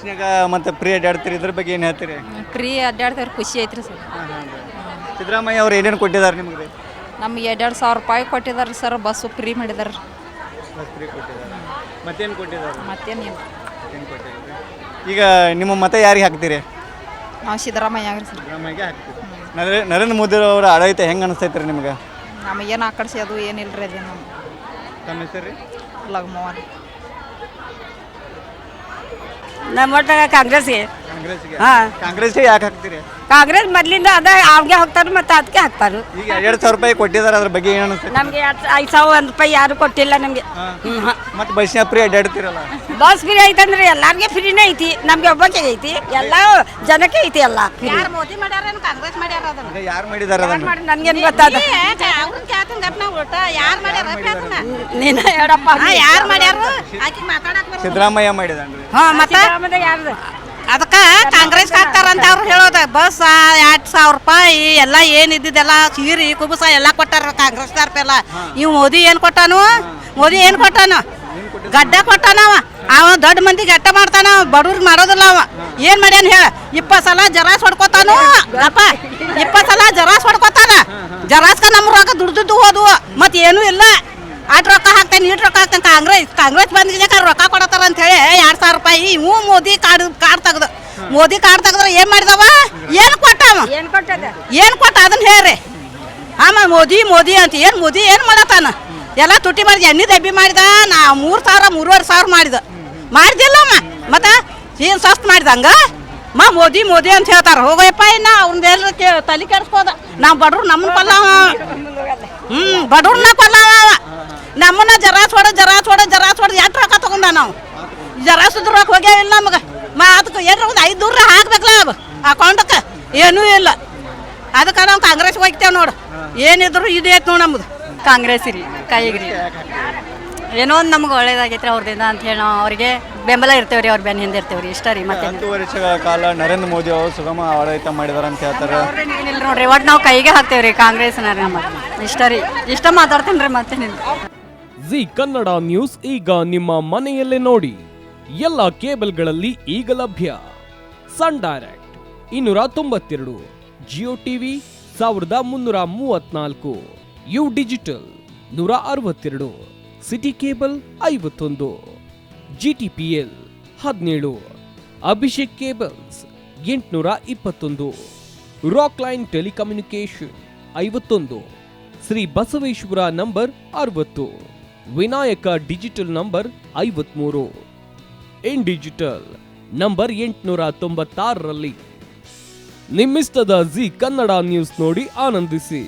ಬಸ್ನಾಗ ಮತ್ತೆ ಫ್ರೀ ಅಡ್ಡಾಡ್ತೀರಿ, ಇದ್ರ ಬಗ್ಗೆ ಏನು ಹೇಳ್ತೀರಿ? ಫ್ರೀ ಅಡ್ಡಾಡ್ತಾರೆ, ಖುಷಿ ಐತ್ರಿ ಸರ್. ಸಿದ್ದರಾಮಯ್ಯ ಅವ್ರು ಏನೇನು ಕೊಟ್ಟಿದ್ದಾರೆ ನಿಮಗೆ? ನಮ್ಗೆ 2,000 ರೂಪಾಯಿ ಕೊಟ್ಟಿದ್ದಾರೆ ಸರ್, ಬಸ್ಸು ಫ್ರೀ ಮಾಡಿದಾರೆ. ಬಸ್ ಫ್ರೀ ಕೊಟ್ಟಿದ್ದಾರೆ, ಮತ್ತೇನು ಕೊಟ್ಟಿದ್ದಾರೆ? ಮತ್ತೇನಿಲ್ಲ. ಏನು ಕೊಟ್ಟಿದ್ದಾರೆ? ಈಗ ನಿಮ್ಮ ಮತ ಯಾರಿಗೆ ಹಾಕ್ತೀರಿ? ನಾವು ಸಿದ್ದರಾಮಯ್ಯ ಆಗ್ರಿ ಸರ್. ಸಿದ್ದರಾಮಯ್ಯಗೆ ಹಾಕ್ತೀರಿ. ನರೇಂದ್ರ ಮೋದಿ ಅವರ ಆಡಳಿತ ಹೆಂಗೆ ಅನಿಸ್ತೈತ್ರಿ ನಿಮ್ಗೆ? ನಮಗೇನು ಆಕರ್ಷಿ ಅದು ಏನಿಲ್ಲ ರೀ. ಅದು ತಮ್ಮ ಹೆಸರು ರೀ? ಲಗ್ಮೋಹನ್. ನಮ್ಮ ಒಟ್ಟಾಗ ಕಾಂಗ್ರೆಸ್ಗೆ. ಕಾಂಗ್ರೆಸ್ಗೆ? ಹಾಂ, ಕಾಂಗ್ರೆಸ್ಗೆ ಯಾಕೆ ಹಾಕ್ತೀರಿ? ಕಾಂಗ್ರೆಸ್ ಮೊದಲಿಂದ ಅದ ಅವ್ಗೆ ಹಾಕ್ತಾರೆ ಮತ್ತು ಅದಕ್ಕೆ ಹಾಕ್ತಾರೆ. ಈಗ 2,000 ರೂಪಾಯಿ ಕೊಟ್ಟಿದ್ದಾರೆ, ಅದ್ರ ಬಗ್ಗೆ ಏನು ಅನಿಸ್ತೈತೆ? ನಮಗೆ 5,000 ರೂಪಾಯಿ ಯಾರು ಕೊಟ್ಟಿಲ್ಲ ನಮಗೆ. ಮತ್ತೆ ಬಸ್ನಾಗ ಫ್ರೀ ಅಡ್ಡಾಡ್ತಿರಲ್ಲ? ಬಸ್ ಫ್ರೀ ಐತಂದ್ರೆ ಎಲ್ಲಾರ್ಗೆ ಫ್ರೀನೇ ಐತಿ, ನಮ್ಗೆ ಒಬ್ಬಕ್ಕೆ ಐತಿ, ಎಲ್ಲ ಜನಕ್ಕೆ ಐತಿ. ಎಲ್ಲ ಯಾರು ಮೋದಿ ಮಾಡ್ಯಾರ ಕಾಂಗ್ರೆಸ್ ಮಾಡ್ಯಾರ ಅದನ್ನ? ಈಗ ಯಾರು ಮಾಡಿದ್ದಾರೆ ಅದನ್ನ? ನನ್ಗೇನು ಗೊತ್ತಾದ? ಅವ್ರನ್ನ ಕೇಳ್ತೀನಿ ಗಪ್ ನಾವು ಒಟ್ಟ ಯಾರು ಮಾಡ್ಯಾರ ಅದನ್ನ? ನೀನು ಹೇಳಪ್ಪ. ಯಾರು ಮಾಡ್ಯಾರ ಆಕಿ ಮಾತಾಡಕ್ ಬರೋದು. ಸಿದ್ದರಾಮಯ್ಯ ಮಾಡಿದಾನ್ರಿ. ಹಾ ಮತ್ತೆ ಯಾರ್ದು? ಅದಕ್ಕ ಕಾಂಗ್ರೆಸ್ ಹಾಕ್ತಾರಂತ ಅವ್ರು ಹೇಳೋದ. ಬಸ್ 2,000 ರೂಪಾಯಿ ಎಲ್ಲ ಏನಿದ್ದೆಲ್ಲ ಸೀರಿ ಕುಬುಸ ಎಲ್ಲ ಕೊಟ್ಟಾರ ಕಾಂಗ್ರೆಸ್ದಾರ ಎಲ್ಲ. ಇವ್ ಮೋದಿ ಏನ್ ಕೊಟ್ಟಾನು? ಮೋದಿ ಏನ್ ಕೊಟ್ಟಾನು? ಗಡ್ಡ ಕೊಟ್ಟಾನವ. ಅವ ದೊಡ್ಡ ಮಂದಿ ಗಡ್ಡ ಮಾಡ್ತಾನ, ಬಡವ್ರಿಗೆ ಮಾಡೋದಿಲ್ಲ ಅವ. ಏನ್ ಮಾಡ್ಯಾನ ಹೇಳ? 20 ಸಲ ಜರಾಸ್ ಹೊಡ್ಕೊತಾನು ಅಪ್ಪ. 20 ಸಲ ಜರಾಸ್ ಹೊಡ್ಕೊತಾನ. ಜರಾಸ್ಕ ನಮ್ಮ ರೊಕ್ಕ ದುಡ್ದು ಹೋದ್ವು, ಮತ್ ಏನೂ ಇಲ್ಲ. ಅಟ್ ರೊಕ್ಕ ಹಾಕ್ತೇನೆ, ಇಟ್ ರೊಕ್ಕ ಹಾಕ್ತೇನೆ. ಕಾಂಗ್ರೆಸ್ ಬಂದಿಗೆ ರೊಕ್ಕ ಕೊಡತಾರ ಅಂತ ಹೇಳಿ 2,000 ರೂಪಾಯಿ ಇವು ಮೋದಿ ಕಾರ್ಡ್ ತೆಗ್ದು. ಮೋದಿ ಕಾರ್ಡ್ ತೆಗ್ದ್ರೆ ಏನ್ ಮಾಡಿದವ? ಏನ್ ಕೊಟ್ಟವ? ಏನು ಕೊಟ್ಟದ? ಏನ್ ಕೊಟ್ಟ ಅದನ್ನ ಹೇಳ್ರಿ. ಆಮ ಮೋದಿ ಮೋದಿ ಅಂತ ಏನ್ ಮೋದಿ ಏನ್ ಮಾಡತಾನ? ಎಲ್ಲ ತುಟ್ಟಿ ಮಾಡಿದ, ಎಣ್ಣೆ ದಬ್ಬಿ ಮಾಡಿದ. 3,000 3,500 ಮಾಡಿದ. ಮಾಡಿದಿಲ್ಲಮ್ಮ ಮತ್ತ ಏನ್ ಸ್ವಸ್ಥ ಮಾಡಿದಂಗ ಮೋದಿ ಮೋದಿ ಅಂತ ಹೇಳ್ತಾರ. ಹೋಗಯಪ್ಪ, ಇನ್ನ ಅವ್ರನ್ನೆಲ್ಲ ತಲೆ ಕೆಡಿಸ್ಕೋದ. ನಾವು ಬಡ್ರು ನಮ್ಮನ್ನ ಕೊಲ್ಲವ. ಬಡ್ರನ್ನ ಕೊಲ್ಲವ. ನಮ್ಮನ್ನ ಜರಾಸ್ ಹೊಡ ಎಷ್ಟು ರೊಕ್ಕ ತಗೊಂಡ ನಾವು? ಜರಾಸ್ ರೊಕ್ಕ ಹೋಗ್ಯಾವಿಲ್ಲ ನಮಗೆ. ಅದಕ್ಕೆ ಏನು $500 ಹಾಕ್ಬೇಕಲ್ಲ ಅಕೌಂಟಕ್ಕೆ, ಏನೂ ಇಲ್ಲ. ಅದಕ್ಕೆ ನಾವು ಕಾಂಗ್ರೆಸ್ ಹೋಗ್ತೇವೆ ನೋಡು. ಏನಿದ್ರು ಇದು ಐತೆ ನೋಡಿ ನಮ್ದು ಕಾಂಗ್ರೆಸ್ ರೀ, ಕೈಗೆ ರೀ. ಏನೋ ಒಂದು ನಮ್ಗೆ ಒಳ್ಳೇದಾಗೈತ್ರಿ ಅವ್ರದಿಂದ ಅಂತ ಹೇಳಿ ನಾವು ಅವ್ರಿಗೆ ಬೆಂಬಲ ಇರ್ತೇವ್ರಿ, ಅವ್ರ ಬೆನ್ನ ಹಿಂದೆ ಇರ್ತೇವ್ರಿ. ಇಷ್ಟ ರೀ. ಮತ್ತೆ 10 ವರ್ಷಗಳ ಕಾಲ ನರೇಂದ್ರ ಮೋದಿ ಅವರು ಸುಗಮ ಆಡಳಿತ ಮಾಡಿದಾರೆ ಅಂತ ಹೇಳ್ತಾರೆ. ಏನಿಲ್ಲ ನೋಡ್ರಿ, ಒಟ್ಟು ನಾವು ಕೈಗೆ ಹಾಕ್ತೇವ್ರಿ ಕಾಂಗ್ರೆಸ್ನ. ಇಷ್ಟ ರೀ, ಇಷ್ಟ ಮಾತಾಡ್ತೀನಿ ರೀ. ಮತ್ತೇನಿಲ್ಲ. ಜಿ ಕನ್ನಡ ನ್ಯೂಸ್ ಈಗ ನಿಮ್ಮ ಮನೆಯಲ್ಲೇ ನೋಡಿ. ಎಲ್ಲ ಕೇಬಲ್ಗಳಲ್ಲಿ ಈಗ ಲಭ್ಯ. Sun Direct 292, Jio TV 1334, U Digital 162, City Cable 51, GTPL 17, Abhishek cables 821, Rock Line telecommunication 51, Shri Basaveshwara number 60, Vinayaka digital number 53, in digital number 896ರಲ್ಲಿ. ನಿಮ್ಮಿಸ್ತದ ಜಿ ಕನ್ನಡ ನ್ಯೂಸ್ ನೋಡಿ ಆನಂದಿಸಿ.